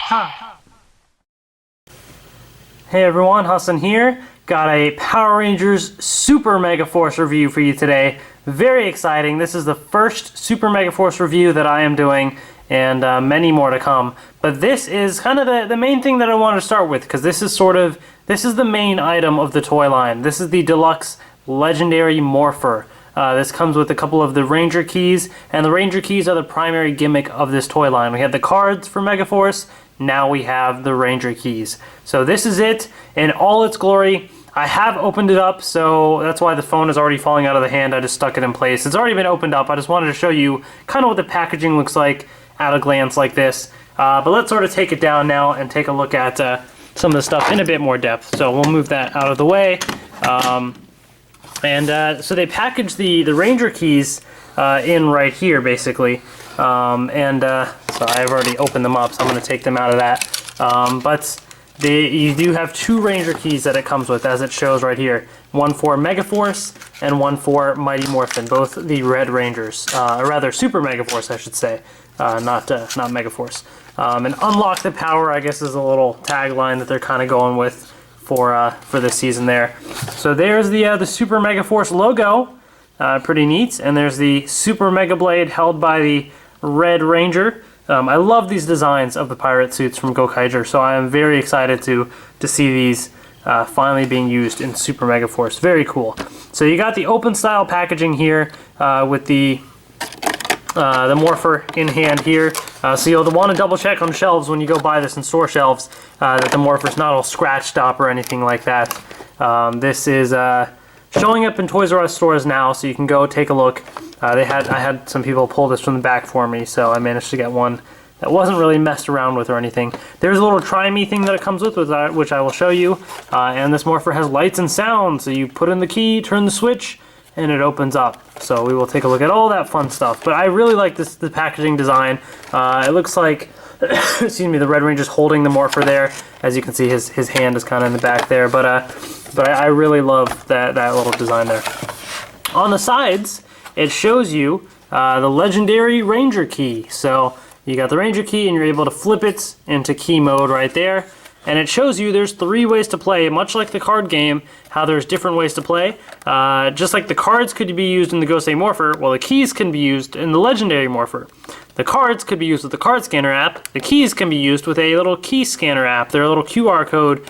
Ha! Hey everyone, Hassan here. Got a Power Rangers Super Megaforce review for you today. Very exciting. This is the first Super Megaforce review that I am doing, and many more to come. But this is kind of the main thing that I wanted to start with, because this is the main item of the toy line. This is the Deluxe Legendary Morpher. This comes with a couple of the Ranger keys, and the Ranger keys are the primary gimmick of this toy line. We had the cards for Megaforce, now we have the Ranger keys. So this is it in all its glory. I have opened it up, so that's why the phone is already falling out of the hand. I just stuck it in place. It's already been opened up. I just wanted to show you kind of what the packaging looks like at a glance like this. But let's sort of take it down now and take a look at some of the stuff in a bit more depth. So we'll move that out of the way. So they packaged the Ranger keys in right here, basically. So I've already opened them up, so I'm going to take them out of that. You do have two Ranger keys that it comes with, as it shows right here. One for Megaforce and one for Mighty Morphin, both the Red Rangers. Or rather, Super Megaforce, I should say, not Megaforce. And unlock the power, I guess, is a little tagline that they're kind of going with for this season there. So there's the Super Megaforce logo, pretty neat. And there's the Super Mega Blade held by the Red Ranger. I love these designs of the pirate suits from Gokaiger, so I am very excited to see these finally being used in Super Megaforce. Very cool. So you got the open style packaging here with the Morpher in hand here. So you'll want to double check on shelves when you go buy this in store shelves that the Morpher's not all scratched up or anything like that. This is showing up in Toys R Us stores now, so you can go take a look. I had some people pull this from the back for me, so I managed to get one that wasn't really messed around with or anything. There's a little Try Me thing that it comes with, which I will show you. And this Morpher has lights and sound, so you put in the key, turn the switch, and it opens up. So we will take a look at all that fun stuff. But I really like the packaging design. It looks like, excuse me, the Red Ranger's holding the Morpher there. As you can see, his hand is kind of in the back there. But I really love that little design there. On the sides, it shows you the Legendary Ranger key. So you got the Ranger key and you're able to flip it into key mode right there. And it shows you there's 3 ways to play, much like the card game, how there's different ways to play. Just like the cards could be used in the Gosei Morpher, well, the keys can be used in the Legendary Morpher. The cards could be used with the card scanner app. The keys can be used with a little key scanner app. There are little QR code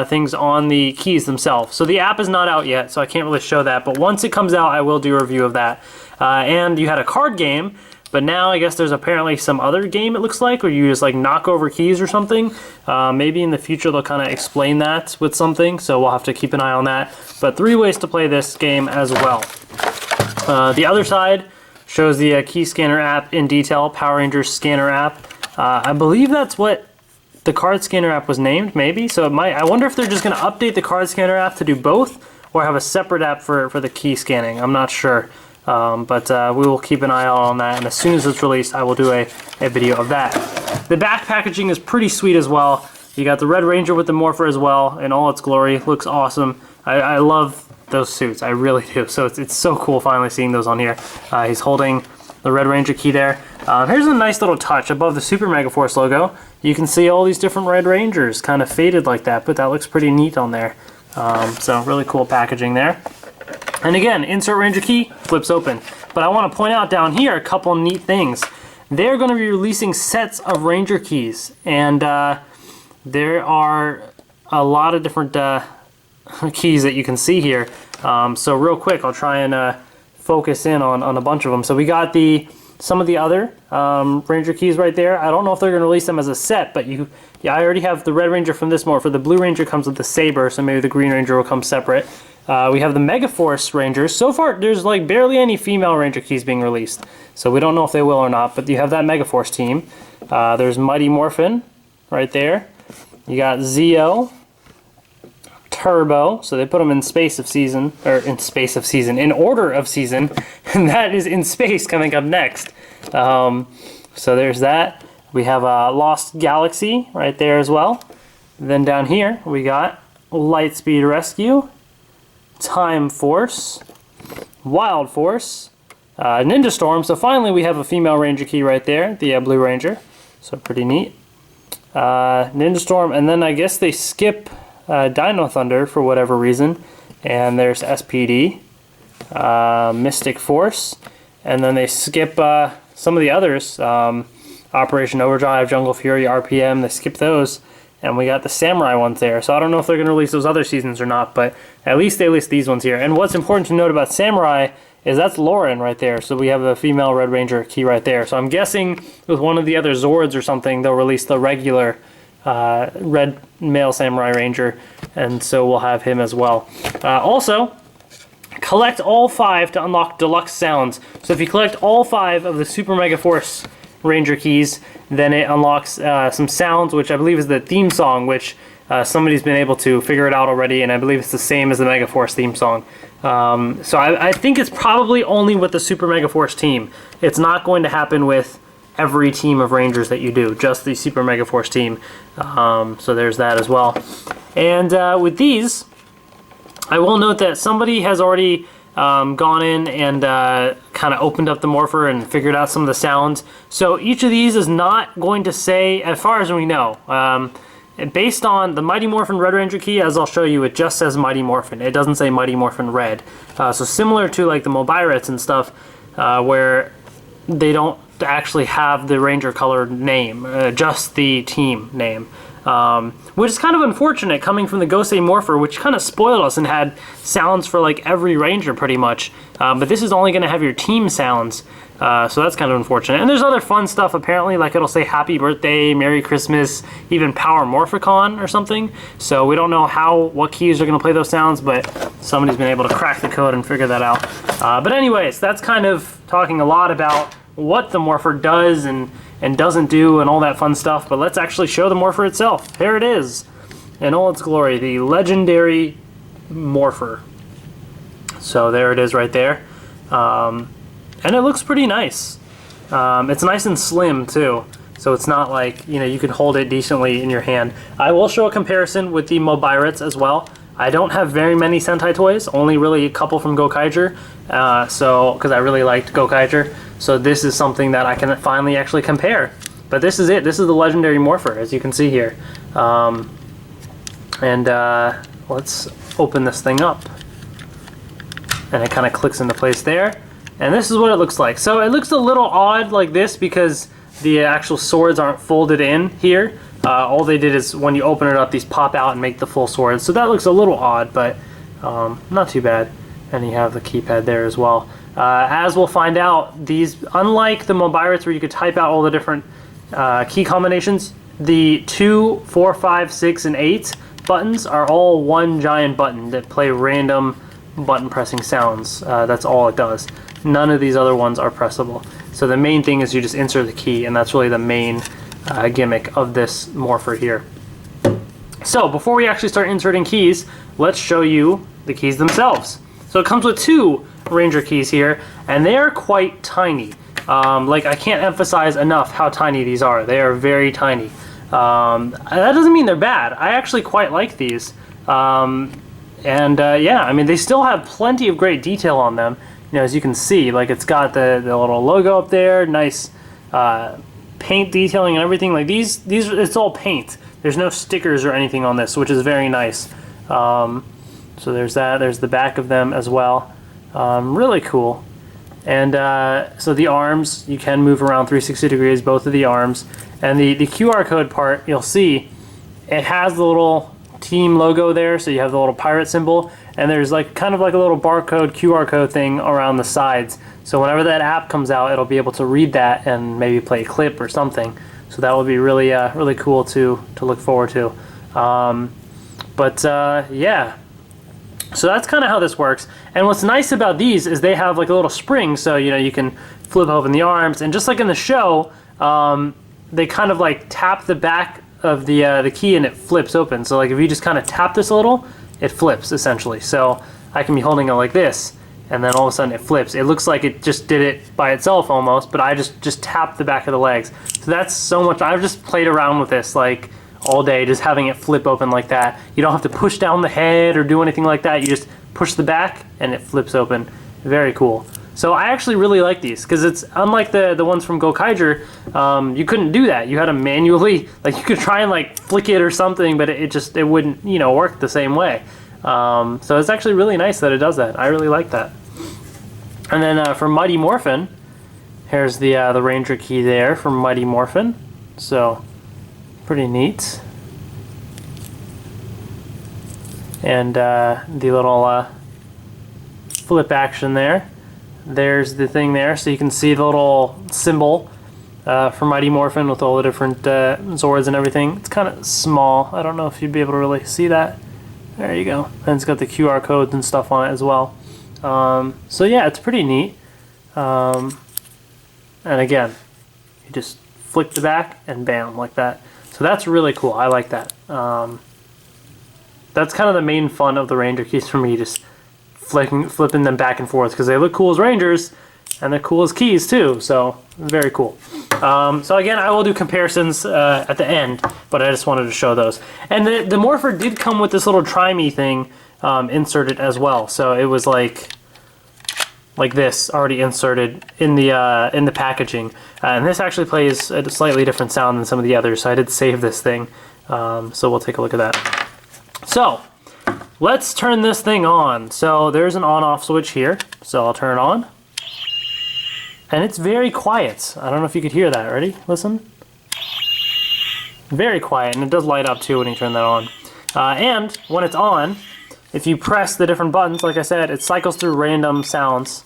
things on the keys themselves. So the app is not out yet, so I can't really show that. But once it comes out, I will do a review of that. And you had a card game, but now I guess there's apparently some other game, it looks like, where you just like knock over keys or something. Maybe in the future they'll kind of explain that with something, so we'll have to keep an eye on that. But 3 ways to play this game as well. The other side shows the key scanner app in detail, Power Rangers scanner app. I believe that's what the card scanner app was named, maybe. So it might. I wonder if they're just going to update the card scanner app to do both, or have a separate app for the key scanning. I'm not sure. But we will keep an eye out on that, and as soon as it's released, I will do a video of that. The back packaging is pretty sweet as well. You got the Red Ranger with the Morpher as well in all its glory. Looks awesome. I love those suits. I really do. So it's so cool finally seeing those on here. He's holding the Red Ranger key there. Here's a nice little touch above the Super Megaforce logo. You can see all these different Red Rangers kind of faded like that, but that looks pretty neat on there. So really cool packaging there. And again, insert Ranger key, flips open. But I want to point out down here a couple neat things. They're going to be releasing sets of Ranger keys, and there are a lot of different keys that you can see here. So real quick, I'll try and focus in on a bunch of them. So we got some of the other Ranger keys right there. I don't know if they're going to release them as a set, but I already have the Red Ranger from this Morpher. The Blue Ranger comes with the Saber, so maybe the Green Ranger will come separate. We have the Megaforce Rangers. So far, there's like barely any female Ranger keys being released, so we don't know if they will or not, but you have that Megaforce team. There's Mighty Morphin right there. You got Zeo, Turbo, so they put them in space of season, or in order of season, and that is in space coming up next. So there's that. We have Lost Galaxy right there as well. Then down here, we got Lightspeed Rescue, Time Force, Wild Force, Ninja Storm. So finally we have a female Ranger key right there, the Blue Ranger. So pretty neat. Ninja Storm, and then I guess they skip Dino Thunder for whatever reason. And there's SPD, Mystic Force, and then they skip some of the others. Operation Overdrive, Jungle Fury, RPM, they skip those. And we got the Samurai ones there. So I don't know if they're going to release those other seasons or not, but at least they list these ones here. And what's important to note about Samurai is that's Lauren right there. So we have a female Red Ranger key right there. So I'm guessing with one of the other Zords or something, they'll release the regular red male Samurai Ranger. And so we'll have him as well. Also, collect all 5 to unlock deluxe sounds. So if you collect all 5 of the Super Megaforce Ranger keys, then it unlocks some sounds, which I believe is the theme song, which somebody's been able to figure it out already, and I believe it's the same as the Megaforce theme song. So I think it's probably only with the Super Megaforce team. It's not going to happen with every team of Rangers that you do, just the Super Megaforce team. So there's that as well. And with these, I will note that somebody has already gone in and kind of opened up the Morpher and figured out some of the sounds. So each of these is not going to say, as far as we know, based on the Mighty Morphin Red Ranger key, as I'll show you, it just says Mighty Morphin. It doesn't say Mighty Morphin Red. So similar to like the Mobirettes and stuff, where they don't actually have the Ranger color name, just the team name. Which is kind of unfortunate coming from the Gosei Morpher, which kind of spoiled us and had sounds for like every Ranger pretty much. But this is only going to have your team sounds, so that's kind of unfortunate. And there's other fun stuff apparently, like it'll say Happy Birthday, Merry Christmas, even Power Morphicon or something. So we don't know what keys are going to play those sounds, but somebody's been able to crack the code and figure that out. But anyways, that's kind of talking a lot about what the Morpher does and doesn't do and all that fun stuff, but let's actually show the Morpher itself. Here it is in all its glory, the Legendary Morpher. So there it is right there. And it looks pretty nice. It's nice and slim too, so it's not like, you know, you can hold it decently in your hand. I will show a comparison with the Mobirettes as well. I don't have very many Sentai toys, only really a couple from Gokaiger, because I really liked Gokaiger. So this is something that I can finally actually compare. But this is it. This is the Legendary Morpher, as you can see here. Let's open this thing up. And it kind of clicks into place there. And this is what it looks like. So it looks a little odd like this because the actual swords aren't folded in here. All they did is when you open it up, these pop out and make the full sword. So that looks a little odd, but not too bad. And you have the keypad there as well. As we'll find out, these, unlike the Mobirettes where you could type out all the different key combinations, the 2, 4, 5, 6, and 8 buttons are all one giant button that play random button pressing sounds. That's all it does. None of these other ones are pressable. So the main thing is you just insert the key, and that's really the main gimmick of this Morpher here. So before we actually start inserting keys, let's show you the keys themselves. So it comes with 2 Ranger keys here, and they are quite tiny. Like, I can't emphasize enough how tiny these are. They are very tiny. That doesn't mean they're bad. I actually quite like these. Yeah, I mean, they still have plenty of great detail on them. You know, as you can see, like it's got the little logo up there, nice paint detailing and everything. Like these, it's all paint. There's no stickers or anything on this, which is very nice. So there's that. There's the back of them as well. Really cool. And so the arms, you can move around 360 degrees, both of the arms. And the QR code part, you'll see, it has the little team logo there, so you have the little pirate symbol, and there's like kind of like a little barcode QR code thing around the sides. So whenever that app comes out, it'll be able to read that and maybe play a clip or something. So that will be really really cool to look forward to. Yeah. So that's kind of how this works. And what's nice about these is they have like a little spring, so you know you can flip open the arms, and just like in the show, they kind of like tap the back of the key and it flips open. So like if you just kind of tap this a little, it flips essentially. So I can be holding it like this, and then all of a sudden it flips. It looks like it just did it by itself almost, but I just tapped the back of the legs. So that's so much. I've just played around with this like all day, just having it flip open like that. You don't have to push down the head or do anything like that. You just push the back and it flips open. Very cool. So I actually really like these because it's unlike the ones from Gokaiger. You couldn't do that. You had to manually, like you could try and like flick it or something, but it wouldn't, you know, work the same way. So it's actually really nice that it does that. I really like that. And then for Mighty Morphin, here's the Ranger key there for Mighty Morphin. So pretty neat. And the little flip action there. There's the thing there, so you can see the little symbol for Mighty Morphin with all the different Zords and everything. It's kind of small. I don't know if you'd be able to really see that. There you go. And it's got the QR codes and stuff on it as well. So yeah, it's pretty neat. And again, you just flick the back and bam, like that. So that's really cool. I like that. That's kind of the main fun of the Ranger keys for me, just flipping them back and forth, because they look cool as Rangers and they're cool as keys too, so very cool. So again, I will do comparisons at the end, but I just wanted to show those. And the Morpher did come with this little try me thing inserted as well, so it was like this already inserted in the packaging. And this actually plays a slightly different sound than some of the others, so I did save this thing. So we'll take a look at that. So, let's turn this thing on. So there's an on-off switch here. So I'll turn it on. And it's very quiet. I don't know if you could hear that. Ready? Listen. Very quiet, and it does light up too when you turn that on. And when it's on, if you press the different buttons, like I said, it cycles through random sounds.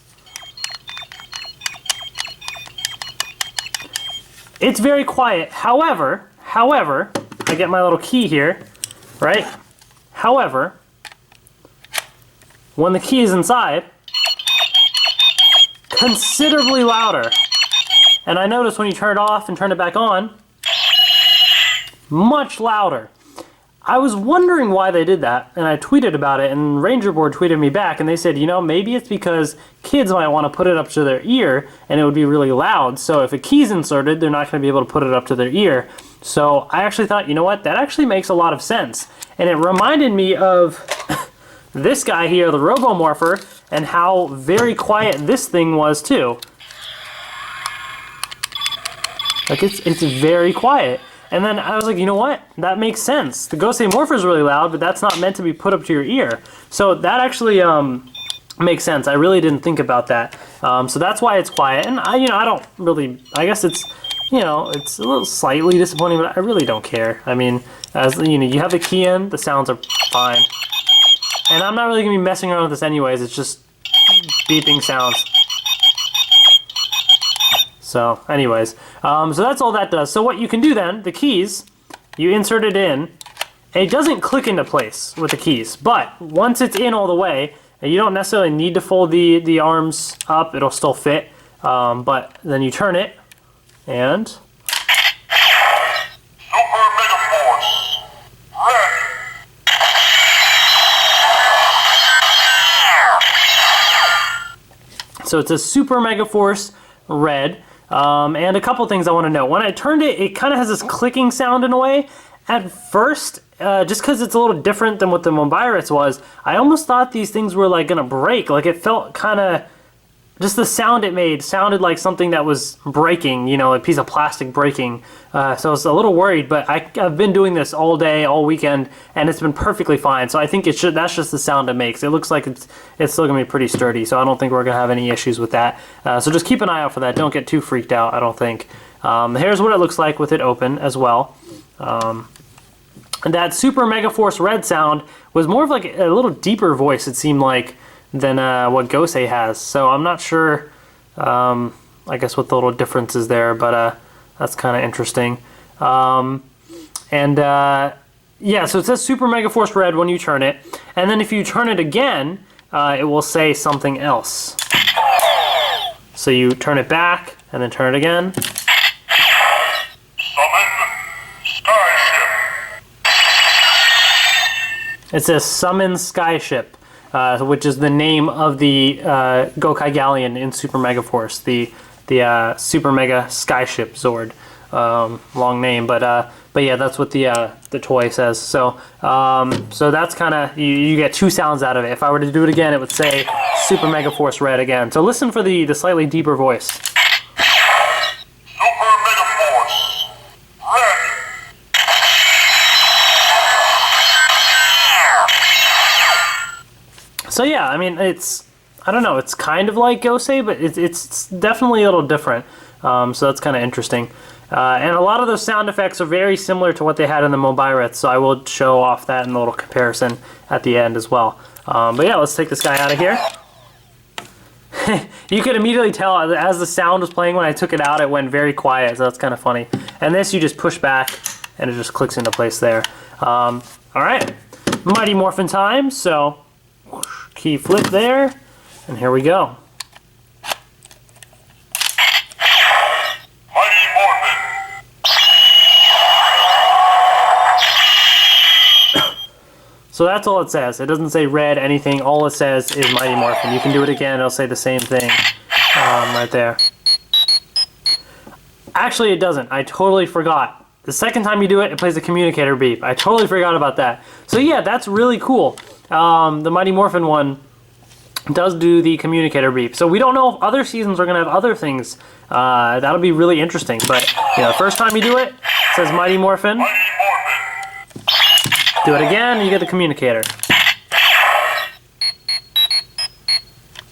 It's very quiet. However, I get my little key here, right? However, when the key is inside, considerably louder. And I notice when you turn it off and turn it back on, much louder. I was wondering why they did that, and I tweeted about it, and Ranger Board tweeted me back, and they said, you know, maybe it's because kids might want to put it up to their ear, and it would be really loud, so if a key's inserted, they're not going to be able to put it up to their ear. So I actually thought, you know what, that actually makes a lot of sense. And it reminded me of this guy here, the Robo Morpher, and how very quiet this thing was too. Like it's very quiet. And then I was like, you know what? That makes sense. The Gosei Morpher is really loud, but that's not meant to be put up to your ear. So that actually makes sense. I really didn't think about that. So that's why it's quiet. And I don't really. I guess it's, it's a little slightly disappointing, but I really don't care. I mean, as you have the key in, the sounds are fine. And I'm not really gonna be messing around with this anyways. It's just beeping sounds. So anyways, so that's all that does. So what you can do then, the keys, you insert it in, and it doesn't click into place with the keys, but once it's in all the way, and you don't necessarily need to fold the arms up, it'll still fit, but then you turn it, and... Super Megaforce, ready! So it's a Super Megaforce red. And a couple things I want to know. When I turned it, it kind of has this clicking sound in a way. At first, just because it's a little different than what the Mobiris was, I almost thought these things were like going to break. Like it felt kind of, just the sound it made sounded like something that was breaking, a piece of plastic breaking. So I was a little worried, but I've been doing this all day, all weekend, and it's been perfectly fine. So I think that's just the sound it makes. It looks like it's still going to be pretty sturdy, so I don't think we're going to have any issues with that. So just keep an eye out for that. Don't get too freaked out, I don't think. Here's what it looks like with it open as well. And that Super Megaforce red sound was more of like a little deeper voice, it seemed like, than what Gosei has. So I'm not sure, I guess, what the little difference is there, but that's kind of interesting. Yeah, so it says Super Megaforce red when you turn it, and then if you turn it again, it will say something else. So you turn it back, and then turn it again. Summon Skyship. It says Summon Skyship. Which is the name of the Gokai Galleon in Super Megaforce, the Super Mega Skyship Zord. long name, but yeah, that's what the toy says. So so that's kind of, you get two sounds out of it. If I were to do it again, it would say Super Megaforce Red again. So listen for the slightly deeper voice. Super Megaforce Red. So yeah, I mean, I don't know, it's kind of like Gosei, but it's definitely a little different. So that's kind of interesting. And a lot of those sound effects are very similar to what they had in the Mobirets, so I will show off that in a little comparison at the end as well. But yeah, let's take this guy out of here. You could immediately tell as the sound was playing when I took it out, it went very quiet, so that's kind of funny. And this you just push back and it just clicks into place there. Alright, Mighty Morphin time, so key flip there, and here we go. Mighty Morphin. So that's all it says. It doesn't say red, anything. All it says is Mighty Morphin. You can do it again, it'll say the same thing right there. Actually, it doesn't. I totally forgot. The second time you do it, it plays the communicator beep. I totally forgot about that. So yeah, that's really cool. The Mighty Morphin one does do the communicator beep. So we don't know if other seasons are going to have other things. That'll be really interesting. But you know, the first time you do it, it says Mighty Morphin. Mighty Morphin. Do it again, and you get the communicator.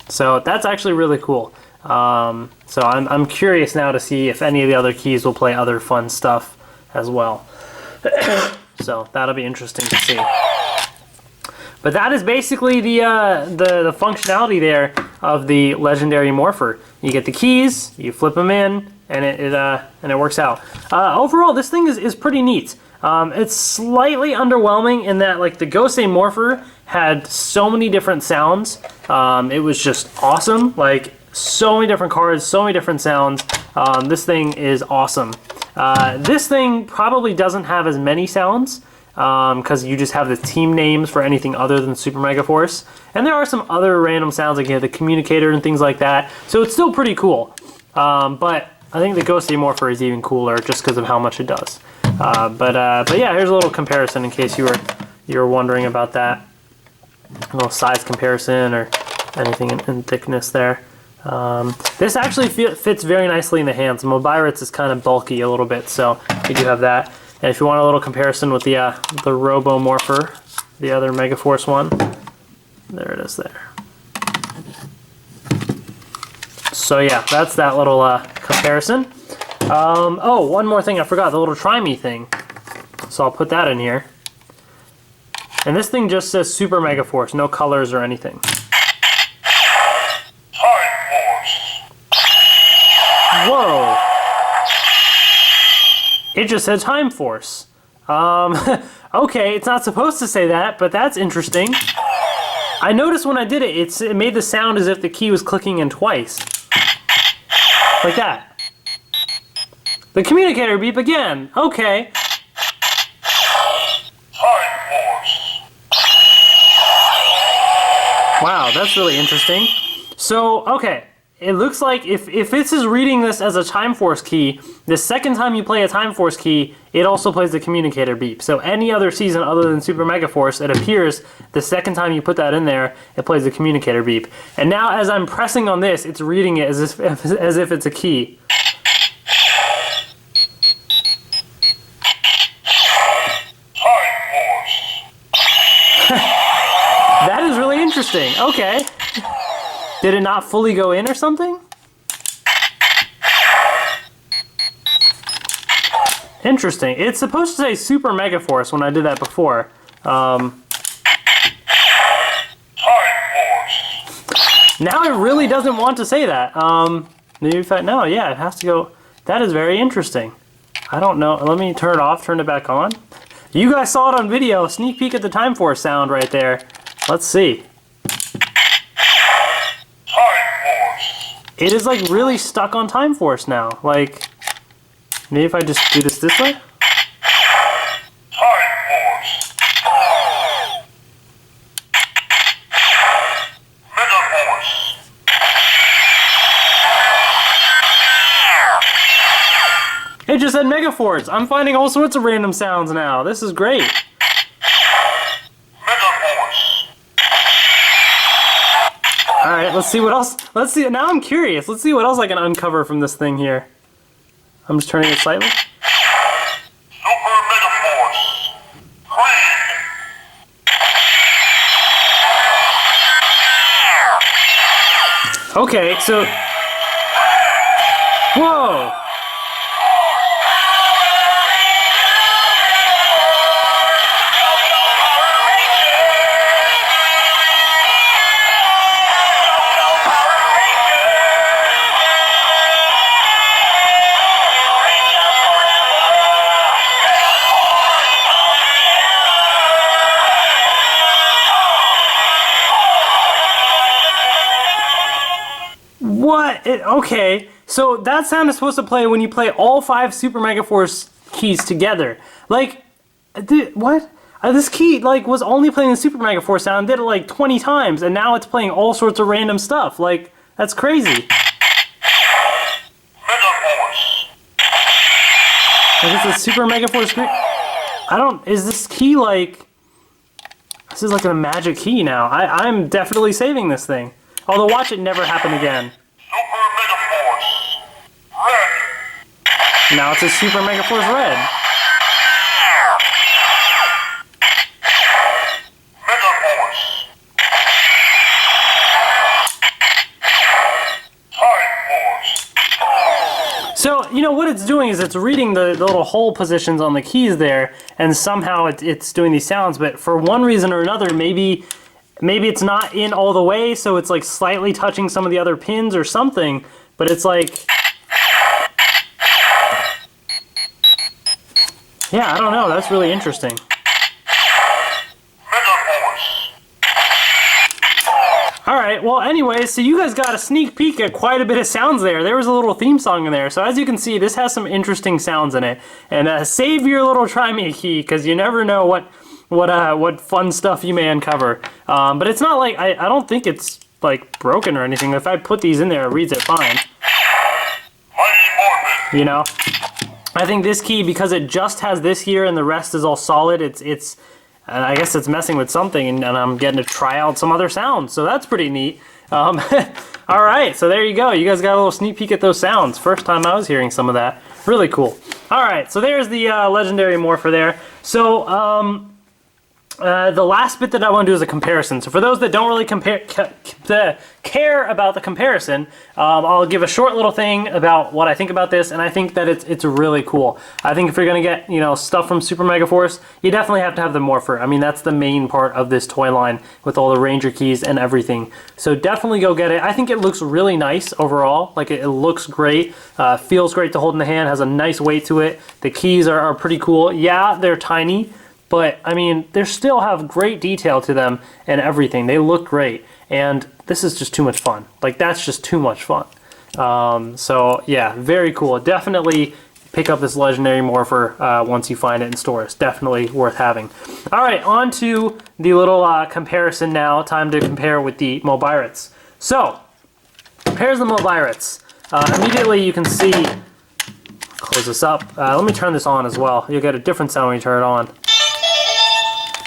So that's actually really cool. So I'm curious now to see if any of the other keys will play other fun stuff as well. So that'll be interesting to see. But that is basically the functionality there of the Legendary Morpher. You get the keys, you flip them in, and it works out. Overall, this thing is pretty neat. It's slightly underwhelming in that, like, the Gosei Morpher had so many different sounds. It was just awesome. Like, so many different cards, so many different sounds. This thing is awesome. This thing probably doesn't have as many sounds because you just have the team names for anything other than Super Megaforce. And there are some other random sounds, like you have the communicator and things like that. So it's still pretty cool. But I think the Gosei Morpher is even cooler just because of how much it does. But yeah, here's a little comparison in case you were wondering about that. A little size comparison or anything in thickness there. This actually fits very nicely in the hands. The Mobirets is kind of bulky a little bit, so you do have that. And if you want a little comparison with the Robo Morpher, the other Megaforce one, there it is there. So yeah, that's that little comparison. Oh, one more thing I forgot, the little Try Me thing. So I'll put that in here. And this thing just says Super Megaforce, no colors or anything. Time Force. Whoa! It just said Time Force. Okay, it's not supposed to say that, but that's interesting. I noticed when I did it, it made the sound as if the key was clicking in twice. Like that. The communicator beep again. Okay. Time Force. Wow, that's really interesting. So, okay. It looks like if this is reading this as a Time Force key, the second time you play a Time Force key, it also plays the communicator beep. So any other season other than Super Megaforce, it appears the second time you put that in there, it plays the communicator beep. And now as I'm pressing on this, it's reading it as if it's a key. Time Force. That is really interesting. Okay. Did it not fully go in or something? Interesting. It's supposed to say Super Megaforce when I did that before. Time Force. Now it really doesn't want to say that. Maybe if no, yeah, it has to go. That is very interesting. I don't know. Let me turn it off, turn it back on. You guys saw it on video. Sneak peek at the Time Force sound right there. Let's see. It is like really stuck on Time Force now. Like, maybe if I just do this way? Time Force. Megaforce. It just said said Megaforce. I'm finding all sorts of random sounds now. This is great. Megaforce. All right, let's see what else. Let's see. Now I'm curious. Let's see what else I can uncover from this thing here. I'm just turning it slightly. Super Megaforce. Green. Okay, so. Whoa! What? Okay, so that sound is supposed to play when you play all 5 Super Megaforce keys together. Like, what? This key like was only playing the Super Megaforce sound, did it like 20 times, and now it's playing all sorts of random stuff. Like, that's crazy. Megaforce. Like, it's a Super Megaforce. I don't. Is this key like? This is like a magic key now. I'm definitely saving this thing. Although, watch it never happen again. Super Megaforce. Red. Now it's a Super Megaforce Red. Megaforce. Time Force. So, you know, what it's doing is it's reading the little hole positions on the keys there, and somehow it's doing these sounds, but for one reason or another, maybe it's not in all the way, so it's like slightly touching some of the other pins or something, but it's like... Yeah, I don't know, that's really interesting. Megaforce. Alright, well anyways, so you guys got a sneak peek at quite a bit of sounds there. There was a little theme song in there, so as you can see, this has some interesting sounds in it. And save your little try me key, because you never know what fun stuff you may uncover. But it's not like, I don't think it's like broken or anything. If I put these in there, it reads it fine. Mighty Morphin. You know? I think this key, because it just has this here and the rest is all solid, it's I guess it's messing with something, and I'm getting to try out some other sounds, so that's pretty neat. Alright, so there you go. You guys got a little sneak peek at those sounds. First time I was hearing some of that. Really cool. Alright, so there's the Legendary Morpher there. So, the last bit that I want to do is a comparison. So for those that don't really care about the comparison, I'll give a short little thing about what I think about this, and I think that it's really cool. I think if you're going to get, you know, stuff from Super Megaforce, you definitely have to have the Morpher. I mean, that's the main part of this toy line with all the Ranger keys and everything. So definitely go get it. I think it looks really nice overall. Like, it looks great, feels great to hold in the hand, has a nice weight to it. The keys are pretty cool. Yeah, they're tiny, but, I mean, they still have great detail to them and everything. They look great. And this is just too much fun. Like, that's just too much fun. So, yeah, very cool. Definitely pick up this Legendary Morpher once you find it in stores. Definitely worth having. All right, on to the little comparison now. Time to compare with the Mobirates. So, here's the Mobirates. Immediately you can see... Close this up. Let me turn this on as well. You'll get a different sound when you turn it on.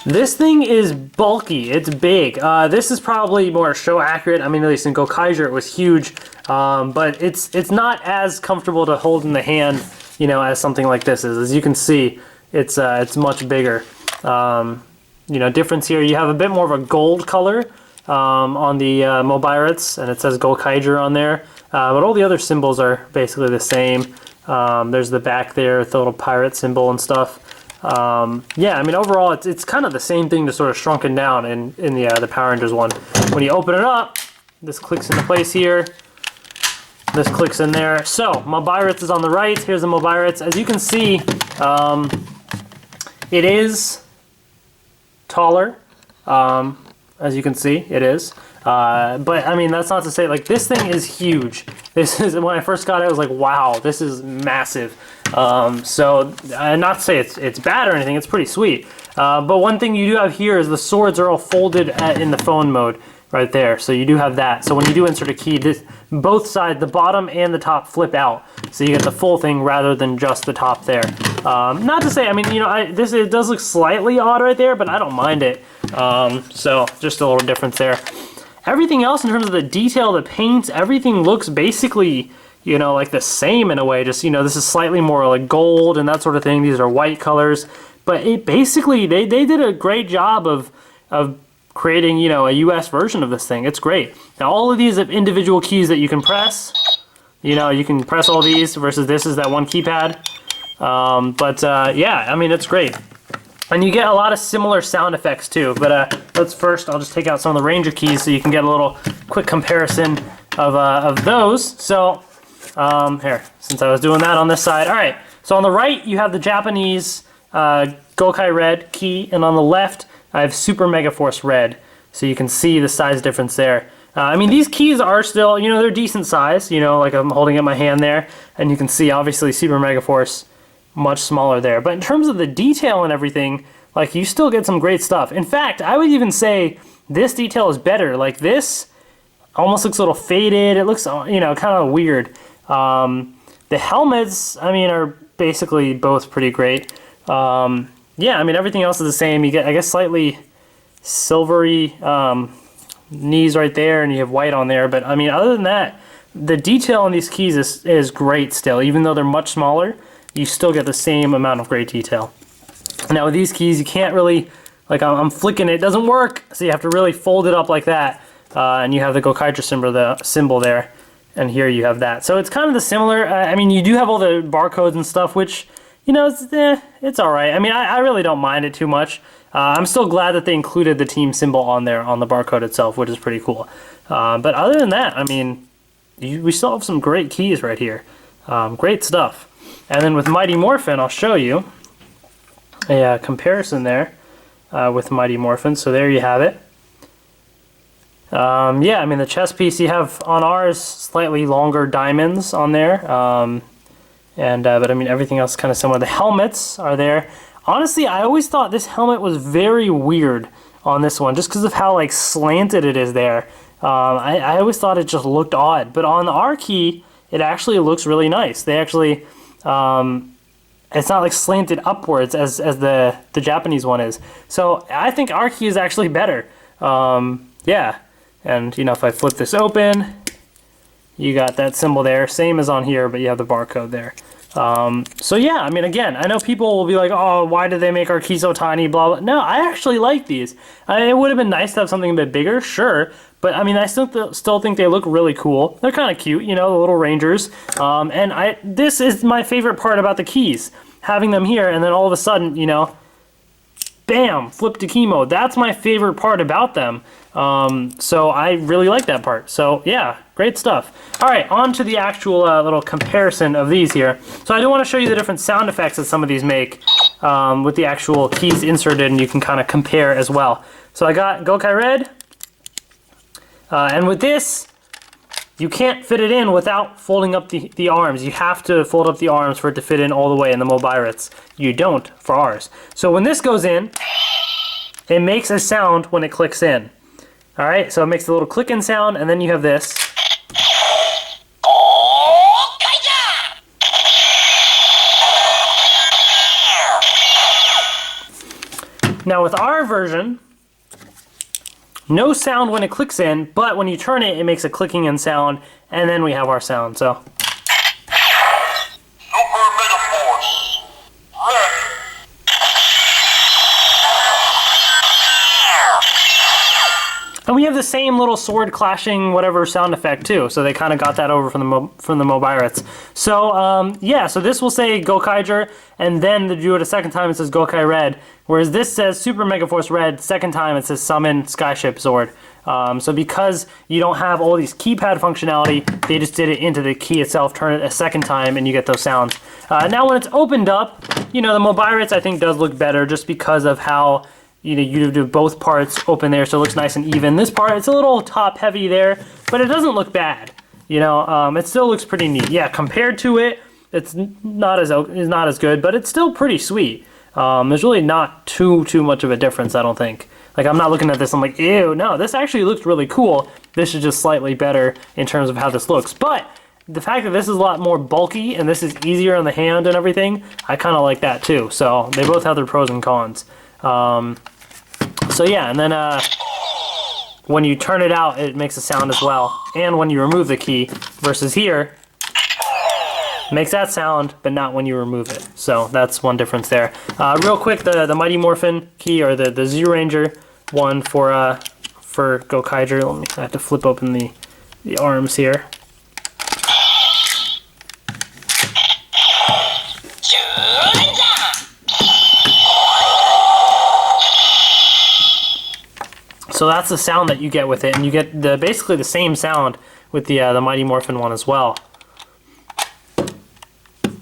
This thing is bulky, it's big. This is probably more show accurate. I mean, at least in Gokaiger it was huge, but it's not as comfortable to hold in the hand, you know, as something like this is. As you can see, it's much bigger. You know, difference here, you have a bit more of a gold color on the Mobirates, and it says Gokaiger on there, but all the other symbols are basically the same. There's the back there with the little pirate symbol and stuff. Yeah, I mean, overall, it's kind of the same thing, just sort of shrunken down in the Power Rangers one. When you open it up, this clicks into place here. This clicks in there. So, Mobirates is on the right. Here's the Mobirates. As you can see, it is taller. As you can see, it is. But, I mean, that's not to say, like, this thing is huge. This is, when I first got it, I was like, wow, this is massive. So, not to say it's bad or anything, it's pretty sweet. But one thing you do have here is the swords are all folded in the phone mode. right there. So you do have that. So when you do insert a key, both sides, the bottom and the top, flip out. So you get the full thing rather than just the top there. Not to say, I mean, you know, it does look slightly odd right there, but I don't mind it. So just a little difference there. Everything else in terms of the detail, the paints, everything looks basically, you know, like the same in a way. Just, you know, this is slightly more like gold and that sort of thing. These are white colors. But it basically, they did a great job of creating, you know, a US version of this thing. It's great. Now all of these have individual keys that you can press. You know, you can press all these versus this is that one keypad. Yeah, I mean, it's great. And you get a lot of similar sound effects too. But let's first, I'll just take out some of the Ranger keys so you can get a little quick comparison of those. So here, since I was doing that on this side. All right, so on the right, you have the Japanese Gosei Red key, and on the left, I have Super Megaforce Red, so you can see the size difference there. I mean, these keys are still, you know, they're decent size, you know, like I'm holding it in my hand there, and you can see, obviously, Super Megaforce much smaller there. But in terms of the detail and everything, like, you still get some great stuff. In fact, I would even say this detail is better. Like, this almost looks a little faded. It looks, you know, kind of weird. The helmets, I mean, are basically both pretty great. Yeah, I mean, everything else is the same. You get, I guess, slightly silvery knees right there, and you have white on there. But, I mean, other than that, the detail on these keys is great still. Even though they're much smaller, you still get the same amount of great detail. Now, with these keys, you can't really, like, I'm flicking it. It doesn't work, so you have to really fold it up like that. And you have the Gokaiger symbol there. And here you have that. So it's kind of the similar. I mean, you do have all the barcodes and stuff, which, you know, it's all right. I mean, I really don't mind it too much. I'm still glad that they included the team symbol on there on the barcode itself, which is pretty cool. But other than that, I mean, we still have some great keys right here. Great stuff. And then with Mighty Morphin, I'll show you a comparison there with Mighty Morphin. So there you have it. Yeah, I mean, the chest piece, you have on ours slightly longer diamonds on there. But I mean, everything else is kind of similar. The helmets are there. Honestly, I always thought this helmet was very weird on this one, just because of how, like, slanted it is there. I always thought it just looked odd. But on the R key, it actually looks really nice. They actually, it's not like slanted upwards as the Japanese one is. So I think R key is actually better. Yeah. And, you know, if I flip this open, you got that symbol there, same as on here, but you have the barcode there. So yeah, I mean, again, I know people will be like, oh, why did they make our key so tiny, blah, blah. No, I actually like these. It would have been nice to have something a bit bigger, sure, but I mean, I still think they look really cool. They're kind of cute, you know, the little Rangers. This is my favorite part about the keys, having them here, and then all of a sudden, you know, bam, flip to key mode. That's my favorite part about them. So I really like that part. So yeah, great stuff. All right, on to the actual little comparison of these here. So I do want to show you the different sound effects that some of these make with the actual keys inserted, and you can kind of compare as well. So I got Gosei Red, and with this, you can't fit it in without folding up the arms. You have to fold up the arms for it to fit in all the way in the Mobirates. You don't for ours. So when this goes in, it makes a sound when it clicks in. All right, so it makes a little clicking sound, and then you have this. Now with our version, no sound when it clicks in, but when you turn it, it makes a clicking in sound, and then we have our sound. So. Super Megaforce. Red. And we have the same little sword clashing whatever sound effect too, so they kind of got that over from the Mobirates. So yeah, so this will say Gokaiger, and then to do it a second time it says Gosei Red, whereas this says Super Megaforce Red. Second time it says Summon Skyship Zord. So because you don't have all these keypad functionality, they just did it into the key itself, turn it a second time, and you get those sounds. Now when it's opened up, you know, the Mobirates I think does look better just because of how, you know, you do both parts open there, so it looks nice and even. This part, it's a little top heavy there, but it doesn't look bad. You know, it still looks pretty neat. Yeah, compared to it, it's not as good, but it's still pretty sweet. There's really not too much of a difference, I don't think. Like, I'm not looking at this, I'm like, ew, no, this actually looks really cool. This is just slightly better in terms of how this looks. But the fact that this is a lot more bulky and this is easier on the hand and everything, I kind of like that too. So they both have their pros and cons. So yeah, and then when you turn it out, it makes a sound as well. And when you remove the key, versus here, makes that sound, but not when you remove it. So that's one difference there. Real quick, the Mighty Morphin key, or the Z-Ranger one for Gokaiger. Let me, I have to flip open the arms here. So that's the sound that you get with it, and you get basically the same sound with the Mighty Morphin one as well. Mighty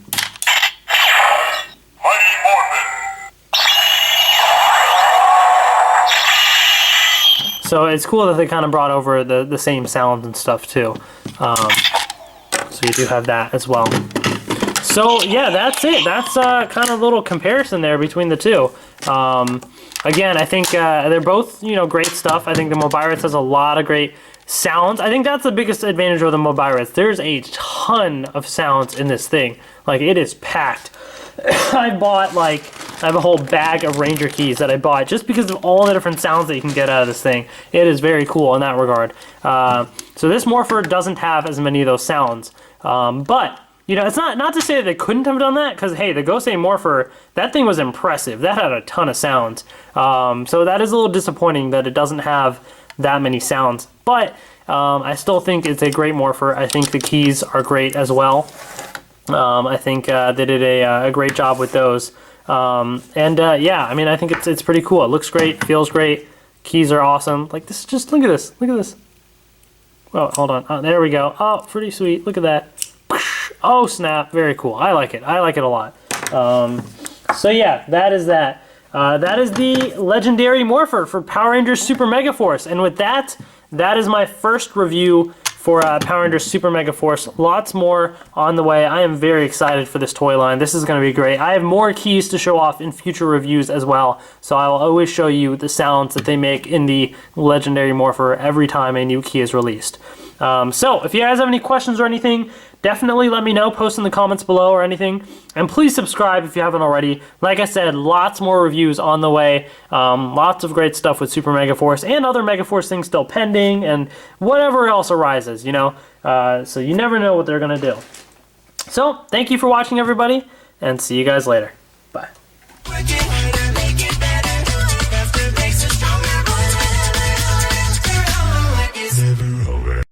Morphin. So it's cool that they kind of brought over the same sounds and stuff too. So you do have that as well. So yeah, that's it. That's kind of a little comparison there between the two. Again, I think they're both, you know, great stuff. I think the Mobiritz has a lot of great sounds. I think that's the biggest advantage of the Mobiritz. There's a ton of sounds in this thing. Like, it is packed. I have a whole bag of Ranger keys that I bought just because of all the different sounds that you can get out of this thing. It is very cool in that regard. So this Morpher doesn't have as many of those sounds. But you know, it's not to say that they couldn't have done that, because hey, the Gosei Morpher, that thing was impressive. That had a ton of sounds. So that is a little disappointing that it doesn't have that many sounds. But I still think it's a great Morpher. I think the keys are great as well. I think they did a great job with those. Yeah, I mean, I think it's pretty cool. It looks great, feels great. Keys are awesome. Like, this, just look at this. Look at this. Oh, hold on. Oh, there we go. Oh, pretty sweet. Look at that. Oh snap, very cool. I like it. I like it a lot. So yeah, that is that. That is the Legendary Morpher for Power Rangers Super Megaforce. And with that, that is my first review for Power Rangers Super Megaforce. Lots more on the way. I am very excited for this toy line. This is going to be great. I have more keys to show off in future reviews as well. So I will always show you the sounds that they make in the Legendary Morpher every time a new key is released. So if you guys have any questions or anything, definitely let me know, post in the comments below or anything, and please subscribe if you haven't already. Like I said, lots more reviews on the way, lots of great stuff with Super Megaforce and other Megaforce things still pending, and whatever else arises, you know, so you never know what they're gonna do. So thank you for watching, everybody, and see you guys later.